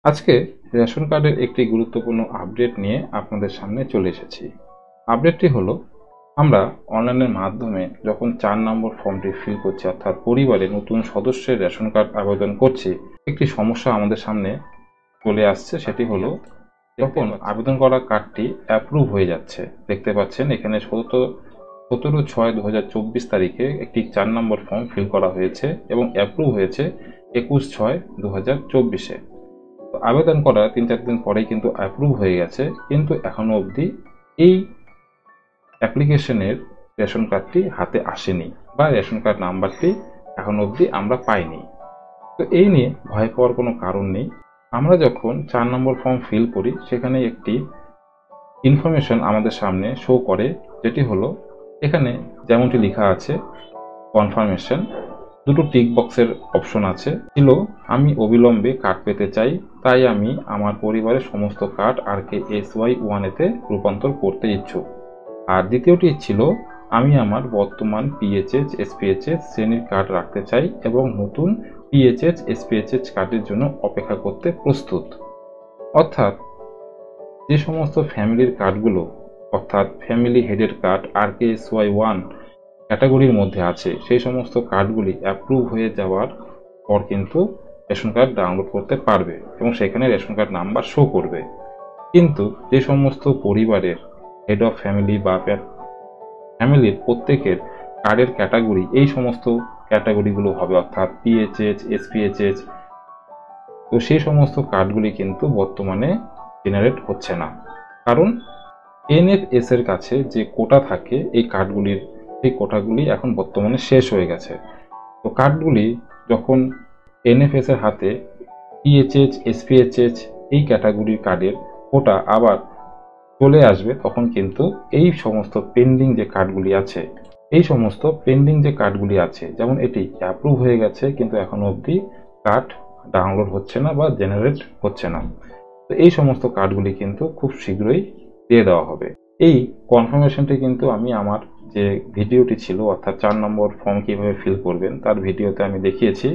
আজকে রেশন কার্ডের একটি গুরুত্বপূর্ণ আপডেট নিয়ে আপনাদের সামনে চলে এসেছি। আপডেটটি হলো, আমরা অনলাইনের মাধ্যমে যখন 4 নম্বর ফর্মটি ফিল করছি, অর্থাৎ পরিবারে নতুন সদস্যের রেশন কার্ড আবেদন করছি, একটি সমস্যা আমাদের সামনে চলে আসছে। সেটি হলো, যখন আবেদন করা কার্ডটি অ্যাপ্রুভ হয়ে যাচ্ছে, দেখতে পাচ্ছেন এখানে 17/6/2024 তারিখে একটি 4 নম্বর ফর্ম ফিল করা হয়েছে এবং অ্যাপ্রুভ হয়েছে 21/6/2024-এ। আবেদন করার 3-4 দিন পরেই কিন্তু অ্যাপ্রুভ হয়ে গেছে, কিন্তু এখনো অবধি এই অ্যাপ্লিকেশনের রেশন কার্ডটি হাতে আসেনি বা রেশন কার্ড নাম্বারটি এখনো অবধি আমরা পাইনি। তো এই নিয়ে ভয় পাওয়ার কোনো কারণ নেই। আমরা যখন 4 নম্বর ফর্ম ফিল করি, সেখানে একটি ইনফরমেশন আমাদের সামনে শো করে, যেটি হলো এখানে যেমনটি লেখা আছে কনফার্মেশন, দুটো টিক বক্সের অপশন আছে। ছিল, আমি অবিলম্বে কার্ড পেতে চাই, তাই আমি আমার পরিবারের সমস্ত কার্ড RKSY1 এতে রূপান্তর করতে ইচ্ছুক। আর দ্বিতীয়টি ছিল, আমি আমার বর্তমান PHH SPHH শ্রেণীর কার্ড রাখতে চাই এবং নতুন PHH SPHH কার্ডের জন্য অপেক্ষা করতে প্রস্তুত। অর্থাৎ যে সমস্ত ফ্যামিলির কার্ডগুলো, অর্থাৎ ফ্যামিলি হেডের কার্ড RKSY1 ক্যাটাগরির মধ্যে আছে, সেই সমস্ত কার্ডগুলি অ্যাপ্রুভ হয়ে যাওয়ার পর কিন্তু রেশন কার্ড ডাউনলোড করতে পারবে এবং সেখানে রেশন কার্ড নাম্বার শো করবে। কিন্তু যে সমস্ত পরিবারের হেড অফ ফ্যামিলি বা ফ্যামিলির প্রত্যেকের কার্ডের ক্যাটাগরি এই সমস্ত ক্যাটাগরিগুলো হবে, অর্থাৎ PHH SPHH, তো সেই সমস্ত কার্ডগুলি কিন্তু বর্তমানে জেনারেট হচ্ছে না। কারণ NFS এর কাছে যে কোটা থাকে এই কার্ডগুলির, সেই কোটাগুলি এখন বর্তমানে শেষ হয়ে গেছে। তো কার্ডগুলি যখন NFS এর হাতে PHH SPHH এই ক্যাটাগরির কার্ডের কোটা আবার চলে আসবে, তখন কিন্তু এই সমস্ত পেন্ডিং যে কার্ডগুলি আছে, যেমন এটি অ্যাপ্রুভ হয়ে গেছে কিন্তু এখনো অবধি কার্ড ডাউনলোড হচ্ছে না বা জেনারেট হচ্ছে না, তো এই সমস্ত কার্ডগুলি কিন্তু খুব শীঘ্রই দিয়ে দেওয়া হবে। এই কনফার্মেশনটি কিন্তু আমি আমার যে ভিডিওটি ছিল, অর্থাৎ 4 নম্বর ফর্ম কিভাবে ফিল করবেন তার ভিডিওতে আমি দেখিয়েছি।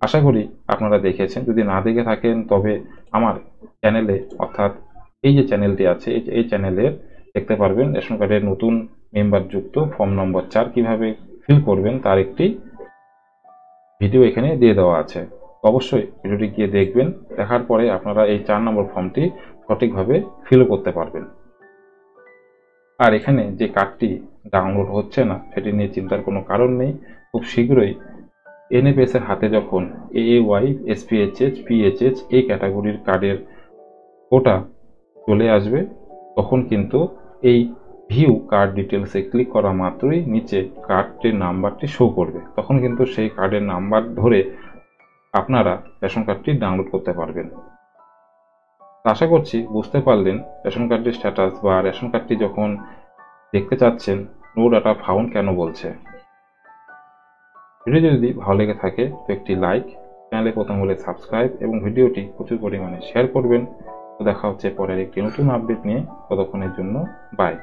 আশা করি আপনারা দেখেছেন। যদি না দেখে থাকেন তবে আমার চ্যানেলে, অর্থাৎ এই যে চ্যানেলটি আছে এই চ্যানেলে দেখতে পারবেন রেশন কার্ডের নতুন মেম্বার যুক্ত ফর্ম নম্বর 4 কিভাবে ফিল করবেন তার একটি ভিডিও এখানে দিয়ে দেওয়া আছে। অবশ্যই ভিডিওটি গিয়ে দেখবেন, দেখার পরে আপনারা এই 4 নম্বর ফর্মটি সঠিকভাবে ফিল করতে পারবেন। আর এখানে যে কার্ডটি ডাউনলোড হচ্ছে না সেটি নিয়ে চিন্তার কোনো কারণ নেই। খুব শীঘ্রই NFS এর হাতে যখন AAY SPHH PHH এই ক্যাটাগরির কার্ডের কোটা চলে আসবে, তখন কিন্তু এই ভিউ কার্ড ডিটেলসে ক্লিক করা মাত্রই নিচে কার্ডটির নাম্বারটি শো করবে, তখন কিন্তু সেই কার্ডের নাম্বার ধরে আপনারা রেশন কার্ডটি ডাউনলোড করতে পারবেন। আশা করছি বুঝতে পারলেন রেশন কার্ডের স্ট্যাটাস, বা রেশন কার্ডটি যখন দেখতে চাচ্ছেন নো ডাটা ফাউন্ড কেন বলছে। ভিডিও যদি ভালো লেগে থাকে তো একটি লাইক, চ্যানেলে প্রথম হলে সাবস্ক্রাইব এবং ভিডিওটি প্রচুর পরিমাণে শেয়ার করবেন। তো দেখা হচ্ছে পরের একটি নতুন আপডেট নিয়ে। ততক্ষণের জন্য বাই।